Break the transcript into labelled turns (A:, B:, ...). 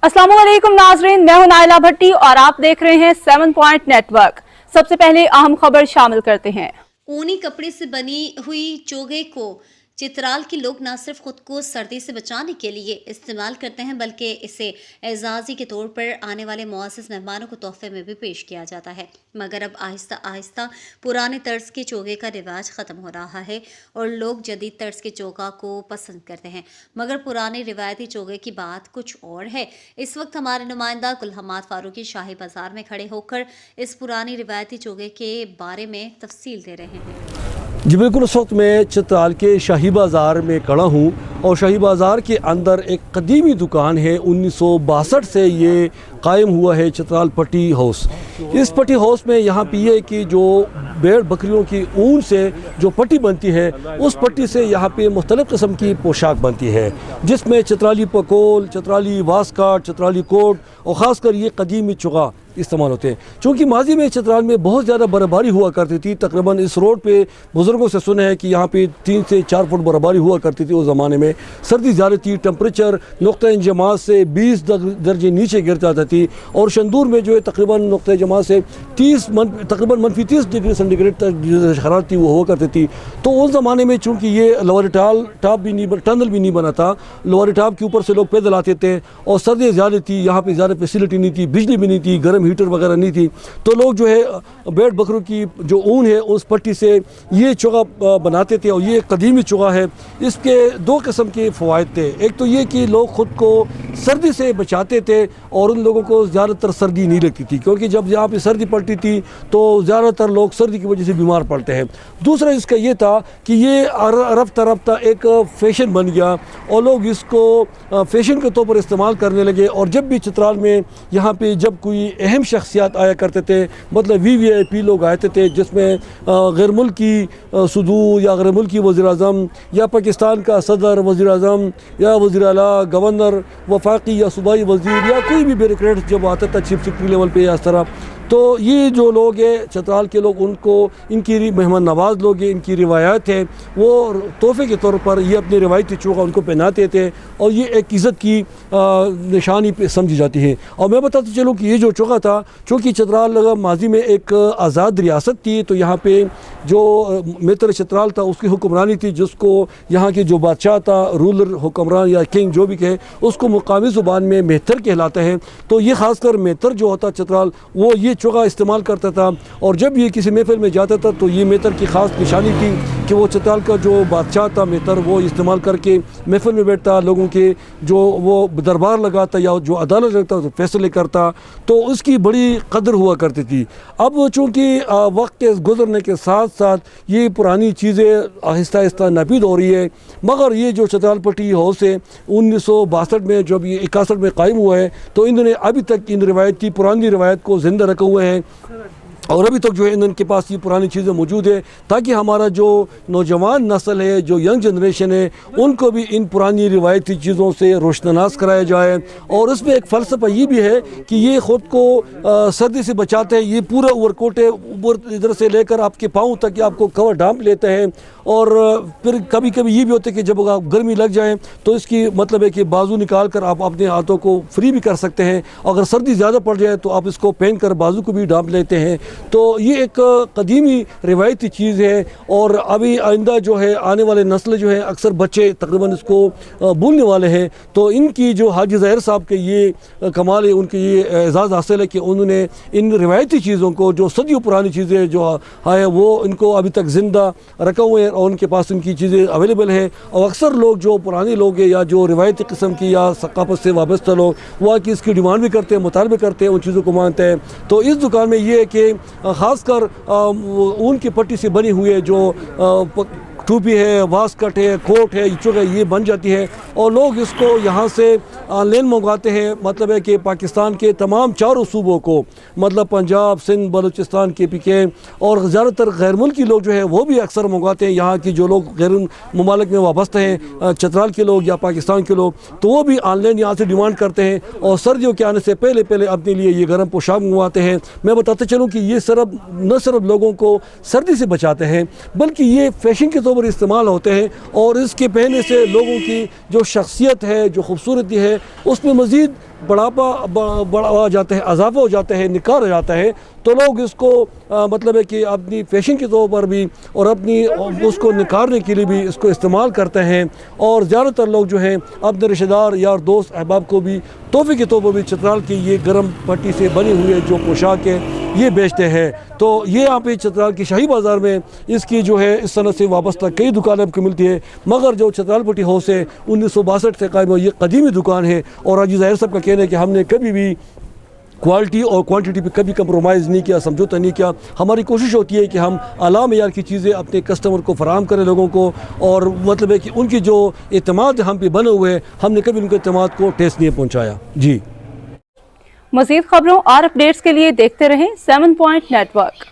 A: अस्सलाम वालेकुम नाजरीन, मैं हूं नाइला भट्टी और आप देख रहे हैं 7 पॉइंट नेटवर्क। सबसे पहले अहम खबर शामिल करते हैं।
B: ऊनी कपड़े से बनी हुई चोगे को चित्राल के लोग न सिर्फ खुद को सर्दी से बचाने के लिए इस्तेमाल करते हैं बल्कि इसे एजाज़ी के तौर पर आने वाले मुअज़्ज़ज़ मेहमानों को तोहफे में भी पेश किया जाता है। मगर अब आहिस्ता आहिस्ता पुराने तर्ज के चोगे का रिवाज ख़त्म हो रहा है और लोग जदीद तर्ज के चोगा को पसंद करते हैं, मगर पुराने रिवायती चोगे की बात कुछ और है। इस वक्त हमारे नुमाइंदा गुल हम्माद फारूकी शाही बाजार में खड़े होकर इस पुरानी रिवायती चोगे के बारे में तफसील दे रहे हैं।
C: जी बिल्कुल, उस वक्त मैं चित्राल के शाही बाज़ार में खड़ा हूँ और शाही बाज़ार के अंदर एक कदीमी दुकान है। 1962 से ये कायम हुआ है चित्राल पट्टी हाउस। इस पट्टी हाउस में यहाँ पे ये कि जो भेड़ बकरियों की ऊन से जो पट्टी बनती है, उस पट्टी से यहाँ पे मुख्तलिफ़ किस्म की पोशाक बनती है, जिसमें चित्राली पकोल, चित्राली वास्काट, चित्राली कोट और ख़ास कर ये कदीमी चुगा इस्तेमाल होते हैं। चूँकि माजी में चित्राल में बहुत ज़्यादा बर्फ़बारी हुआ करती थी, तकरीबन इस रोड पे बुज़ुर्गों से सुना है कि यहाँ पे 3 से 4 फुट बर्फ़बारी हुआ करती थी। उस ज़माने में सर्दी ज़्यादा थी, टेम्परेचर नुक़्ता जमात से 20 दर्जे नीचे गिर जाता थी और शंदूर में जो है तकरीबन नुक़्ता जमात से तकरीबन -30 डिग्री सेंटीग्रेड तक हरारत थी वो हुआ करती थी। तो उस ज़माने में चूँकि ये लोअर टॉप भी नहीं, टनल भी नहीं बना था, लोअर टॉप के ऊपर से लोग पैदल आते थे और सर्दी ज़्यादा थी, यहाँ पर ज़्यादा फैसिलिटी नहीं थी, बिजली भी नहीं थी, गर्म हीटर वगैरह नहीं थी। तो लोग जो है भेड़ बकरों की जो ऊन है उस पट्टी से ये चुगा बनाते थे और ये कदीमी चुगा है। इसके 2 किस्म के फ़वाइद थे। एक तो ये कि लोग ख़ुद को सर्दी से बचाते थे और उन लोगों को ज़्यादातर सर्दी नहीं लगती थी, क्योंकि जब यहाँ पे सर्दी पड़ती थी तो ज़्यादातर लोग सर्दी की वजह से बीमार पड़ते हैं। दूसरा इसका ये था कि ये रफ्ता रफ्ता एक फ़ैशन बन गया और लोग इसको फ़ैशन के तौर पर इस्तेमाल करने लगे। और जब भी चित्राल में यहाँ पे जब कोई अहम शख्सियत आया करते थे, मतलब VVIP लोग आते थे, जिसमें गैर मुल्की सदूर या गैर मुल्की वज़ीर-ए-आज़म या पाकिस्तान का सदर, वज़ीर-ए-आज़म या वज़ीर-ए-आला, गवर्नर, वफाकी या सूबाई वज़ीर या कोई भी ब्यूरोक्रेट जब आता था चीफ सेक्रेटरी लेवल पे या इस तरह, तो ये जो लोग हैं चित्राल के लोग, उनको इनकी मेहमान नवाज लोग हैं, इनकी रिवायत है, वो तोहफे के तौर पर ये अपने रिवायती चोगा उनको पहनाते थे और ये एक इज़्ज़त की निशानी पे समझी जाती है। और मैं बताता चलूँ कि ये जो चोगा था, चूँकि चित्राल माजी में एक आज़ाद रियासत थी, तो यहाँ पे जो मेतर चित्राल था उसकी हुक्मरानी थी, जिसको यहाँ के जो बादशाह था, रूलर, हुक्मरान या किंग जो भी कहे, उसको मुकामी ज़ुबान में मेहतर कहलाता है। तो ये ख़ासकर मेहतर जो होता चित्राल, वो ये चोगा इस्तेमाल करता था और जब ये किसी महफिल में जाता था तो ये मेहतर की ख़ास निशानी थी कि वो चित्राल का जो बादशाह था मेहतर, वो इस्तेमाल करके महफिल में बैठता, लोगों के जो वो दरबार लगाता या जो अदालत लगता तो फैसले करता, तो उसकी बड़ी कदर हुआ करती थी। अब चूँकि वक्त के गुजरने के साथ साथ ये पुरानी चीज़ें आहिस्ता आहिस्ता नापीद हो रही है, मगर ये जो चित्राल पट्टी हाउस है 1962 में जब ये 61 में कायम हुआ है, तो इन्होंने अभी तक इन रिवायती पुरानी रिवायत को ज़िंदा रखा हुए हैं और अभी तक जो है इनके पास ये पुरानी चीज़ें मौजूद है, ताकि हमारा जो नौजवान नस्ल है, जो यंग जनरेशन है, उनको भी इन पुरानी रिवायती चीज़ों से रोशनास कराया जाए। और उसमें एक फ़लसफ़ा ये भी है कि ये ख़ुद को सर्दी से बचाते हैं। ये पूरा ओवरकोट है, ऊपर इधर से लेकर आपके पाँव तक आपको कवर ढांप लेते हैं और फिर कभी कभी ये भी होता है कि जब आप गर्मी लग जाए तो इसकी मतलब है कि बाजू निकाल कर आप अपने हाथों को फ्री भी कर सकते हैं। अगर सर्दी ज़्यादा पड़ जाए तो आप इसको पहन कर बाजू को भी ढांप लेते हैं। तो ये एक कदीमी रिवायती चीज़ है और अभी आइंदा जो है आने वाले नस्ल जो है, अक्सर बच्चे तकरीबन इसको भूलने वाले हैं। तो इनकी जो हाजी ज़ाहिर साहब के ये कमाल है, उनकी ये एजाज़ हासिल है कि उन्होंने इन रिवायती चीज़ों को, जो सदियों पुरानी चीज़ें जो है, वो इनको अभी तक ज़िंदा रखा हुए हैं और उनके पास उनकी चीज़ें अवेलेबल हैं। और अक्सर लोग जो पुराने लोग हैं या जो रिवायती किस्म की या सकाफत से वाबस्ता लोग, वो आके इसकी डिमांड भी करते हैं, मुतालबे करते हैं, उन चीज़ों को मानते हैं। तो इस दुकान में ये है कि ख़ासकर ऊन की पट्टी से बनी हुई है जो टोपी है, वास्कट है, कोट है, चुगा ये बन जाती है और लोग इसको यहाँ से ऑनलाइन मंगवाते हैं। मतलब है कि पाकिस्तान के तमाम 4 सूबों को, मतलब पंजाब, सिंध, बलूचिस्तान, KPK और ज़्यादातर गैर मुल्की लोग जो है वो भी अक्सर मंगवाते हैं। यहाँ की जो लोग गैर ममालिक में वाबस्ता हैं, चित्राल के लोग या पाकिस्तान के लोग, तो वो भी ऑनलाइन यहाँ से डिमांड करते हैं और सर्दियों के आने से पहले पहले अपने लिए ये गर्म पोशाक मंगवाते हैं। मैं बताते चलूँ कि ये न सिर्फ लोगों को सर्दी से बचाते हैं, बल्कि ये फ़ैशन के तौर पर इस्तेमाल होते हैं और इसके पहनने से लोगों की जो शख्सियत है, जो खूबसूरती है, उसमें मज़ीद बढ़ा जाता है, इजाफा हो जाता है, निखार हो जाता है, तो लोग इसको मतलब है कि अपनी फैशन के तौर पर भी और अपनी उसको निखारने के लिए भी इसको इस्तेमाल करते हैं। और ज़्यादातर लोग जो हैं अपने रिश्तेदार यार दोस्त अहबाब को भी तोहफे के तौर पर भी चित्राल की ये गर्म पट्टी से बनी हुई जो पोशाक है ये बेचते हैं। तो ये यहाँ पे चित्राल की शाही बाज़ार में इसकी जो है इस सनत से वाबस्ता कई दुकानें आपको मिलती है, मगर जो चित्राल पट्टी हाउस है 1962 से कायम ये कदीमी दुकान है। और हाजी ज़ाहिर साहब का कहना है कि हमने कभी भी क्वालिटी और क्वांटिटी पे कभी कंप्रोमाइज़ नहीं किया, समझौता नहीं किया। हमारी कोशिश होती है कि हम आला मेयार की चीज़ें अपने कस्टमर को फराहम करें लोगों को, और मतलब है कि उनकी जो एतमाद हम पे बने हुए हैं हमने कभी उनके एतमाद को ठेस नहीं पहुँचाया। जी,
A: मज़ीद खबरों और अपडेट्स के लिए देखते रहें 7 पॉइंट नेटवर्क।